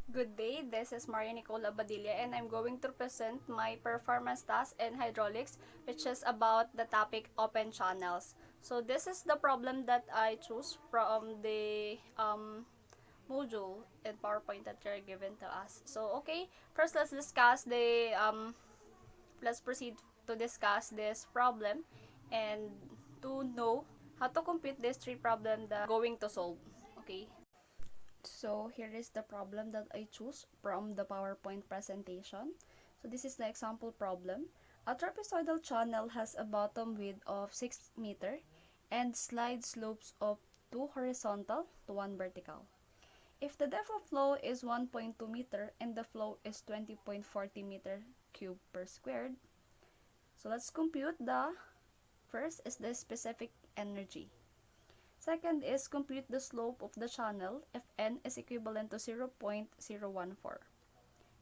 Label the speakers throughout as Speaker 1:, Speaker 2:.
Speaker 1: Good day, this is Maria Nicole Abadilla and I'm going to present my performance task in hydraulics, which is about the topic open channels. So this is the problem that I choose from the module in PowerPoint that they're given to us. So okay, first let's proceed to discuss this problem and to know how to compute these three problems that we're going to solve. Okay. So here is the problem that I choose from the PowerPoint presentation. So this is the example problem. A trapezoidal channel has a bottom width of 6 meter and slide slopes of 2 horizontal to 1 vertical. If the depth of flow is 1.2 meter and the flow is 20.40 meter cube per squared, so let's compute the first is the specific energy. Second is compute the slope of the channel if n is equivalent to 0.014.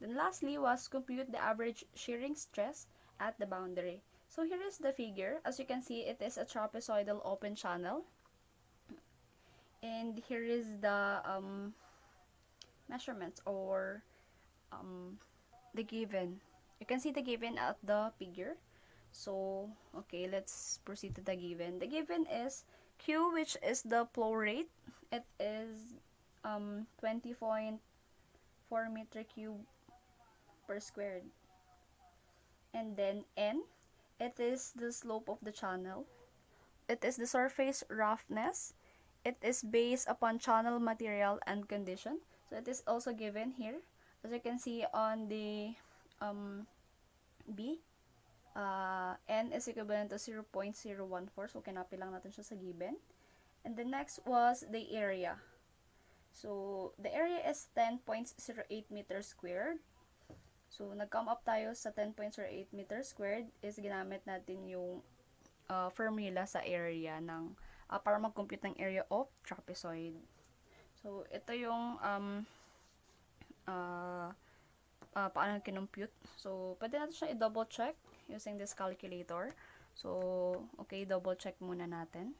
Speaker 1: Then lastly was compute the average shearing stress at the boundary. So here is the figure. As you can see, it is a trapezoidal open channel. And here is the measurements or um, the given. You can see the given at the figure. So, okay, let's proceed to the given. The given is Q, which is the flow rate. It is 20.4 meter cube per squared. And then N, it is the slope of the channel. It is the surface roughness. It is based upon channel material and condition. So it is also given here. As you can see on the B, n is equivalent to 0.014. So, kinopy lang natin siya sa given. And the next was the area. So, the area is 10.08 meters squared. So, nag-come up tayo sa 10.08 meters squared is ginamit natin yung formula sa area ng para mag-compute ng area of trapezoid. So, ito yung paano kinompute. So, pwede natin siya i-double check using this calculator. So, okay, double check muna natin.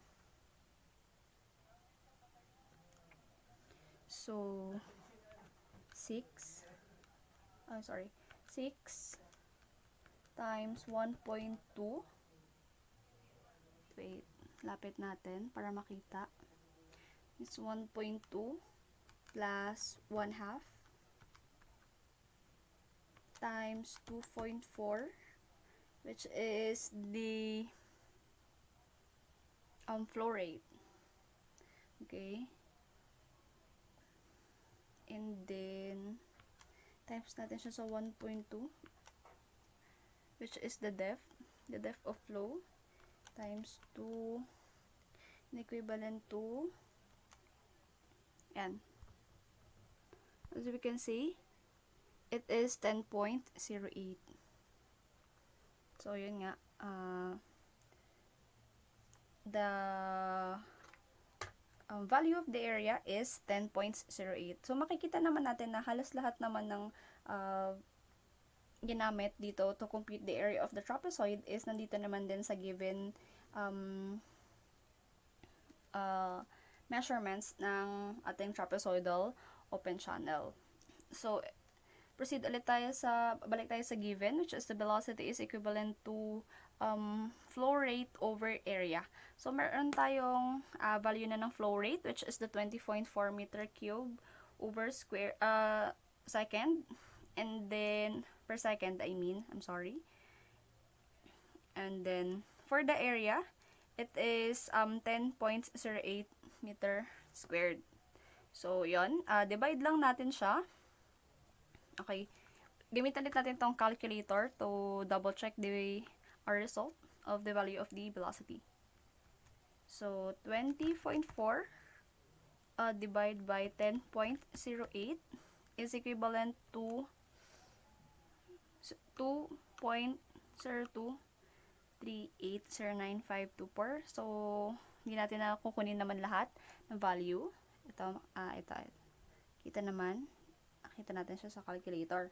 Speaker 1: So, 6 times 1.2. Wait, lapit natin para makita. It's 1.2 plus 1 half times 2.4, which is the flow rate. Okay. And then, times natin siya sa 1.2, which is the depth of flow, times 2, equivalent to n. As we can see, it is 10.08. So, yun nga, the value of the area is 10.08. So, makikita naman natin na halos lahat naman ng ginamit dito to compute the area of the trapezoid is nandito naman din sa given measurements ng ating trapezoidal open channel. So, balik tayo sa given, which is the velocity is equivalent to flow rate over area. So, meron tayong value na ng flow rate, which is the 20.4 meter cube over second. And then, per second, I'm sorry. And then, for the area, it is 10.08 meter squared. So, yon, divide lang natin siya. Okay. Gamitan ulit natin tong calculator to double check our result of the value of the velocity. So, 20.4 divided by 10.08 is equivalent to 2.02380954. So, hindi natin na kukunin naman lahat ng value. Ito. Kita naman. Nakita natin siya sa calculator.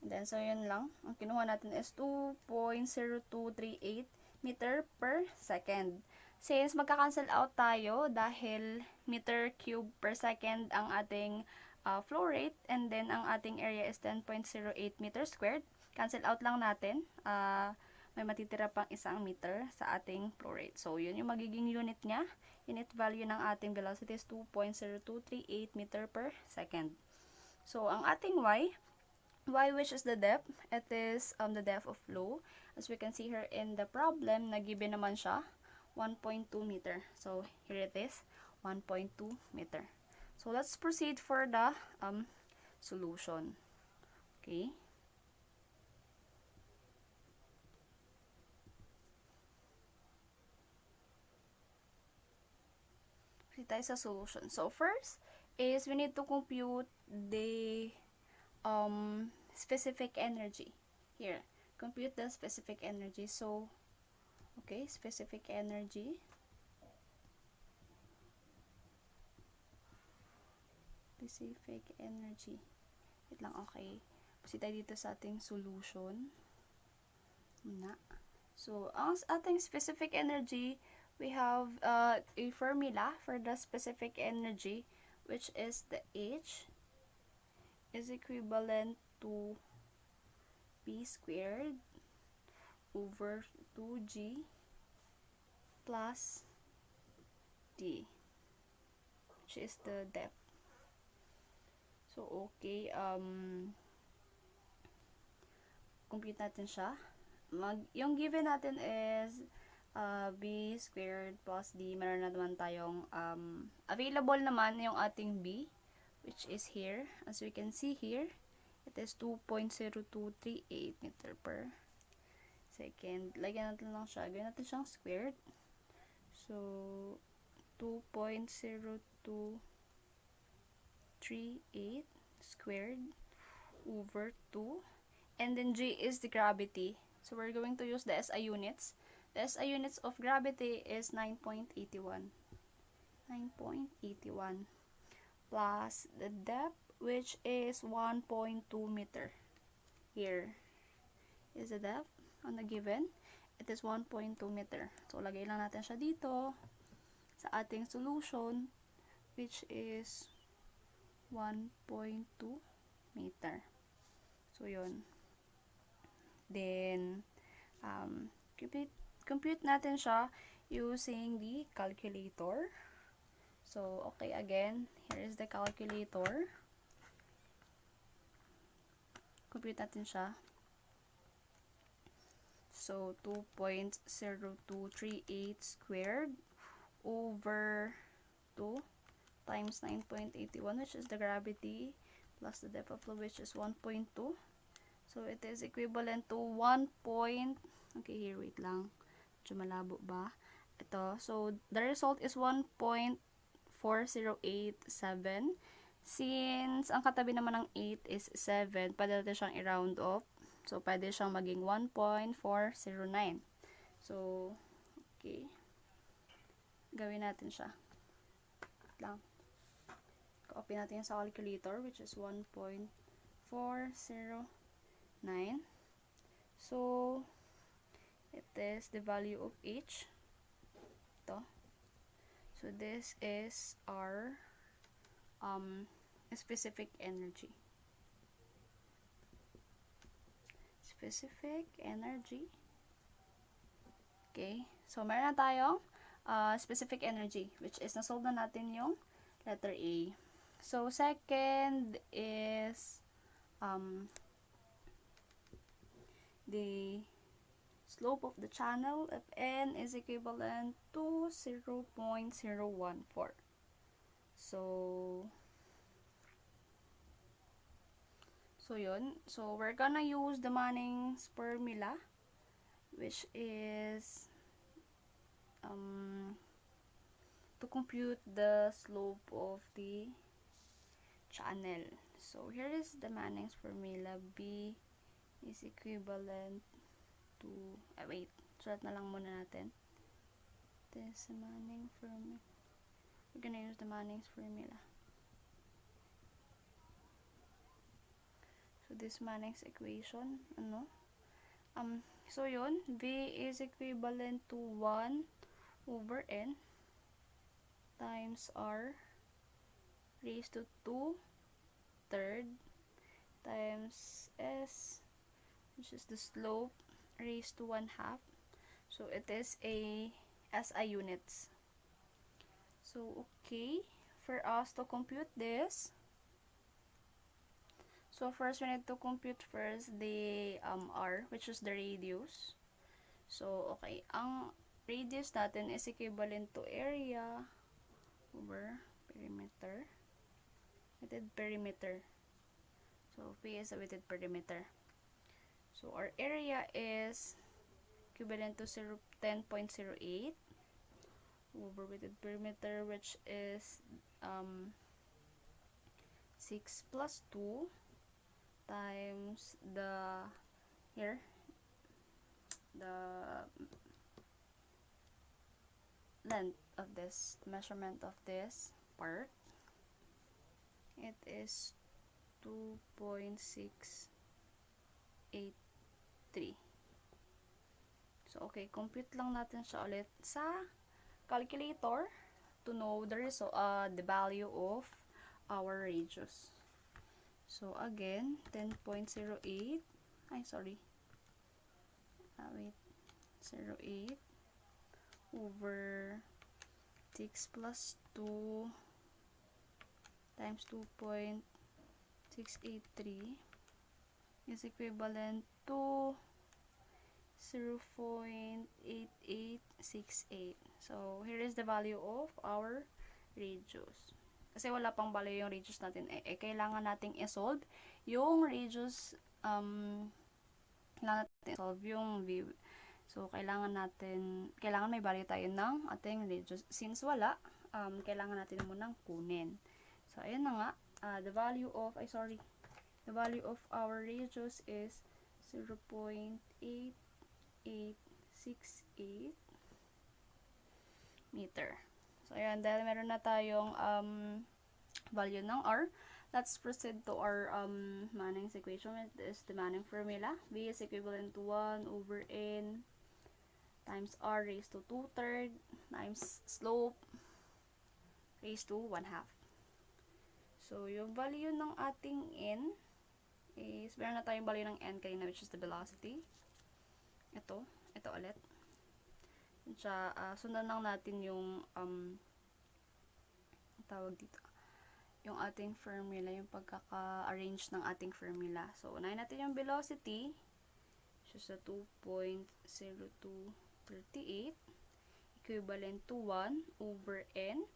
Speaker 1: And then, so yun lang. Ang kinuha natin is 2.0238 meter per second. Since magka-cancel out tayo dahil meter cube per second ang ating flow rate, and then ang ating area is 10.08 meters squared. Cancel out lang natin. May matitira pang 1 meter sa ating flow rate. So, yun yung magiging unit niya. Unit value ng ating velocity is 2.0238 meter per second. So, ang ating y, which is the depth, it is the depth of flow. As we can see here in the problem, nagiven naman siya, 1.2 meter. So, here it is, 1.2 meter. So, let's proceed for the solution. Okay. Proceed tayo sa solution. So, first is we need to compute the specific energy. Here, compute the specific energy. So, okay, specific energy. Specific energy. Wait lang, okay. Proceed tayo dito sa ating solution. So, ang ating specific energy, we have a formula for the specific energy, which is the H is equivalent to P squared over 2G plus D, which is the depth. So, okay, compute natin siya. Yung given natin is B squared plus D. Meron na naman tayong available naman yung ating B, which is here. As we can see here, it is 2.0238 meter per second. Lagyan natin lang siya. Gawin natin siyang squared. So, 2.0238 squared over 2. And then G is the gravity. So, we're going to use the SI units. The SI units of gravity is 9.81. 9.81 plus the depth, which is 1.2 meter. Here is the depth on the given. It is 1.2 meter. So, lagay lang natin siya dito sa ating solution, which is 1.2 meter. So, yun. Then, compute natin siya using the calculator. So, okay, again, here is the calculator. Compute natin siya. So, 2.0238 squared over 2 times 9.81, which is the gravity, plus the depth of flow, which is 1.2. So, it is equivalent to 1. Okay, here, wait lang. Medyo malabo ba? Ito. So, the result is 1.4087. Since ang katabi naman ng 8 is 7, pwede natin siyang i-round off. So, pwede siyang maging 1.409. So, okay. Gawin natin siya. Wait lang. Copy natin sa calculator, which is 1.409. So, it is the value of H. Ito. So, this is our specific energy. Specific energy. Okay. So, meron na tayong specific energy, which is nasolve na natin yung letter A. So, second is the slope of the channel of N is equivalent to 0.014. So yun. So, we're gonna use the Manning's formula, which is to compute the slope of the channel. So, here is the Manning's formula. B is equivalent to, wait, sulat na lang muna natin. This is the Manning's formula. We're gonna use the Manning's formula. So, this Manning's equation, so yun, V is equivalent to 1 over N times R raised to 2 2/3 times s, which is the slope, raised to 1/2. So it is a SI units. So okay, for us to compute this, so first we need to compute first the r, which is the radius. So okay, ang radius natin is equivalent to area over perimeter, weighted perimeter. So P is a weighted perimeter. So our area is equivalent to 10.08 over weighted perimeter, which is 6 plus 2 times the length of this, measurement of this part. It is 2.683. So okay, compute lang natin siya ulit sa calculator to know the value of our radius. So again, 10.08, ay sorry, wait, 08 over 6 plus 2 times 2.683 is equivalent to 0.8868. So here is the value of our radius. Kasi wala pang value yung radius natin. Kailangan nating i-solve yung radius, kailangan natin i-solve yung v. So, kailangan may value tayo ng ating radius. Since wala, kailangan natin munang kunin. So, ayan na nga. The value of our radius is 0.8868 meter. So, ayan. Dahil meron na tayong value ng r, let's proceed to our Manning's equation. It is the Manning formula. V is equivalent to 1 over n times r raised to 2/3 times slope raised to 1/2. So, yung value ng ating n is, meron na tayong value ng n kanina, which is the velocity. Ito ulit. Siya, sundan lang natin yung tawag dito, yung ating formula, yung pagkaka-arrange ng ating formula. So, unahin natin yung velocity, which is 2.0238, equivalent to 1 over n,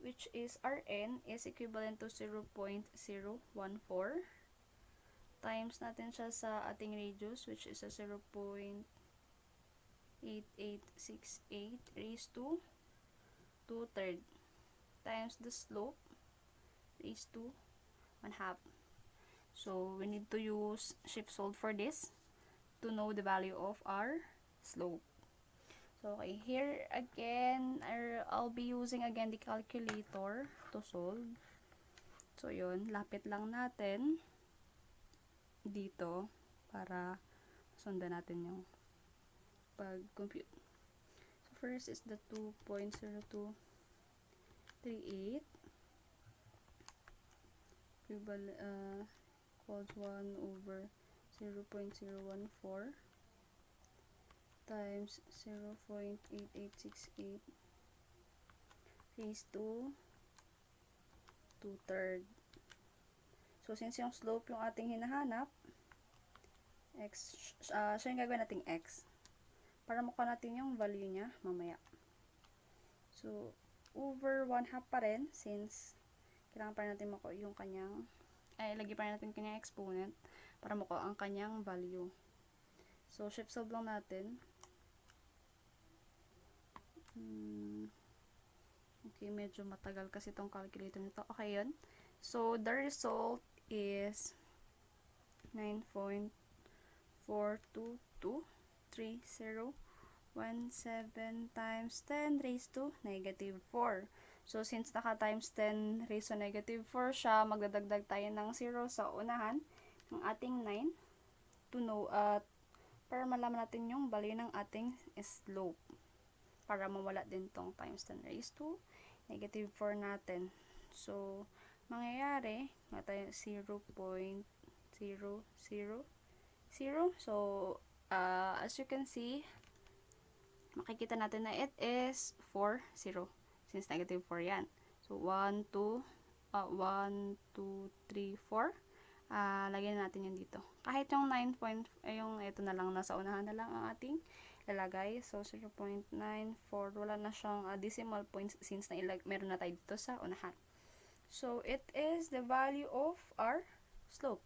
Speaker 1: which is Rn is equivalent to 0.014, times natin siya sa ating radius, which is a 0.8868 raised to 2/3 times the slope raised to 1/2. So, we need to use shift solve for this to know the value of our slope. So, okay, here again, I'll be using again the calculator to solve. So, yun, lapit lang natin dito para sundan natin yung pag-compute. So, first is the 2.0238 equals 1 over 0.014 times 0.8868 raised to 2/3. So, since yung slope yung ating hinahanap, x, siya yung gagawin nating x. Para makuha natin yung value niya mamaya. So, over 1/2 pa rin, since kailangan pa natin makuha yung kanyang, lagi pa natin kanyang exponent para makuha ang kanyang value. So, shift solve lang natin. Okay, medyo matagal kasi itong calculator nito. Okay, yun. So, the result is 9.4223017 times 10 raised to -4. So, since naka times 10 raised to -4 siya, magdadagdag tayo ng 0 sa unahan ng ating 9 to know, para malaman natin yung value ng ating slope. Para mawala din tong times 10 raised to -4 natin. So, mangyayari, nga tayo 0.000. So, as you can see, makikita natin na it is 4, 0. Since negative 4 yan. So, 1, 2, 3, 4. Lagyan natin yan dito. Kahit yung 9 point, yung ito na lang, nasa unahan na lang ang ating lalagay. So, 0.94. Wala na siyang decimal points since na meron na tayo dito sa unahan. So, it is the value of our slope.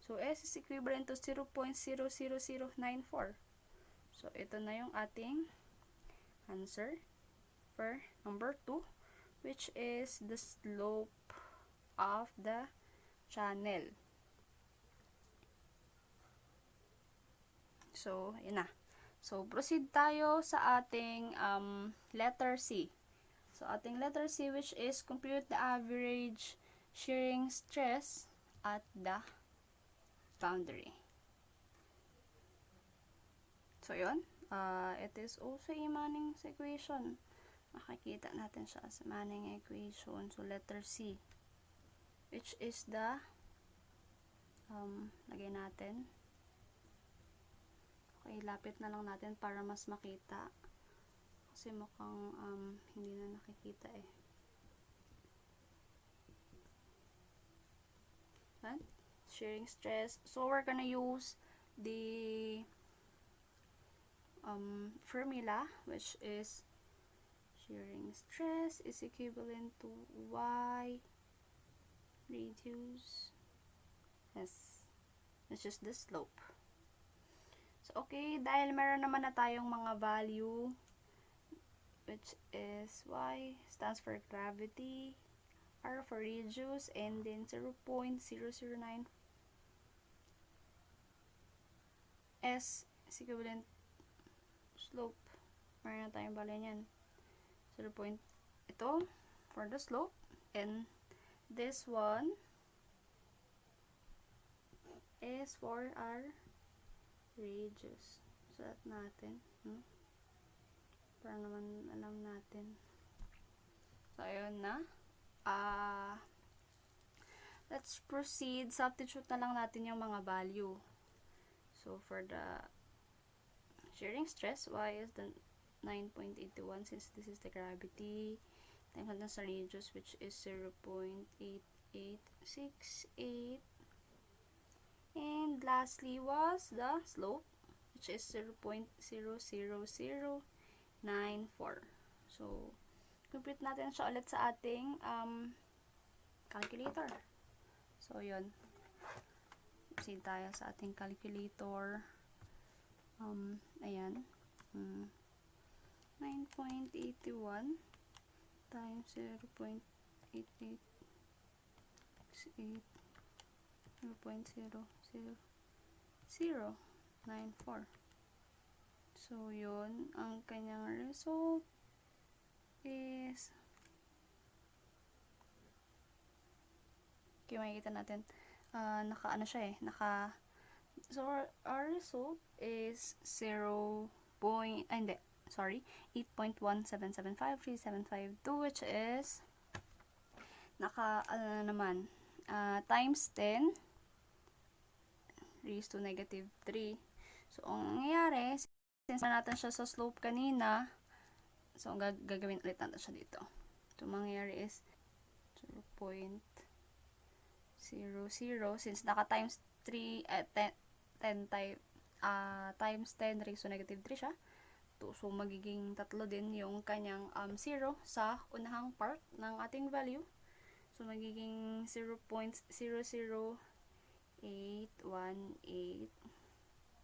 Speaker 1: So, S is equivalent to 0.00094. So, ito na yung ating answer for number 2, which is the slope of the channel. So, yun na. So, proceed tayo sa ating letter C. So, ating letter C, which is compute the average shearing stress at the boundary. So, yun. It is also a Manning's equation. Makikita natin siya sa Manning's equation. So, letter C, which is the lagay natin. Okay, lapit na lang natin para mas makita. Kasi mukhang hindi na nakikita eh. Right? Shearing stress. So, we're gonna use the formula, which is shearing stress is equivalent to Y reduce S, which is the slope. So, okay, dahil meron naman na tayong mga value, which is Y stands for gravity, R for reduce, and then 0.009 S is equivalent slope. Meron na tayong value niyan. 0. Ito for the slope, and this one is for our radius. Sulat natin. Para naman alam natin. So, ayun na. Let's proceed. Substitute na lang natin yung mga value. So, for the shearing stress, Y is the 9.81 since this is the gravity. Times natin sa radius, which is 0.8868. And lastly was the slope, which is 0.00094. So, compute natin siya ulit sa ating calculator. So, yun. Proceed tayo sa ating calculator. Ayan. 9.81 times 0.8868 0.00094. So, yun. Ang kanyang result is okay, makikita natin. Naka-ano siya eh. So, our result is 8.1775375, which is times 10 raised to negative 3. So, ang nangyayari, since natin siya sa slope kanina, so, gagawin ulit natin siya dito. So, mangyayari is 0.00, since naka-times 3, times 10 raised to negative 3 siya. So, magiging 3 din yung kanyang 0 sa unahang part ng ating value. So, magiging 0.00818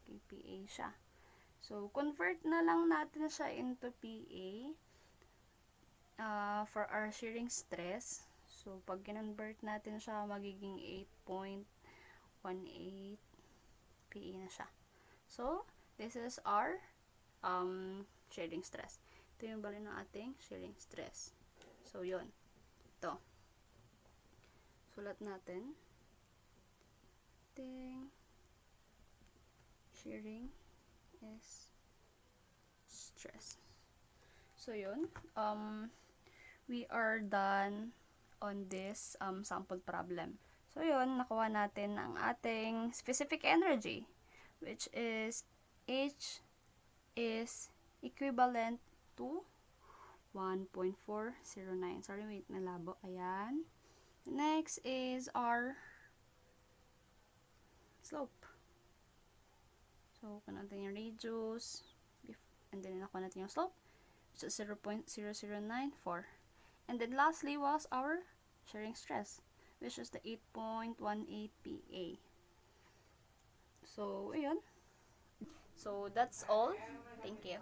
Speaker 1: kPa siya. So, convert na lang natin siya into PA for our shearing stress. So, pag kinonvert natin siya, magiging 8.18 PA na siya. So, this is our shearing stress. Ito yung value ng ating shearing stress. So, yun. Ito. Sulat natin. Ating shearing is stress. So, yun. We are done on this sample problem. So yun, nakuha natin ang ating specific energy, which is H is equivalent to 1.409. Sorry, wait, nalabo. Ayan. Next is our slope. So, kung natin yung radius, and then nakuha natin yung slope, which is 0.0094. And then lastly was our shearing stress, which is the 8.18 PA. So, ayun. So, that's all. Thank you.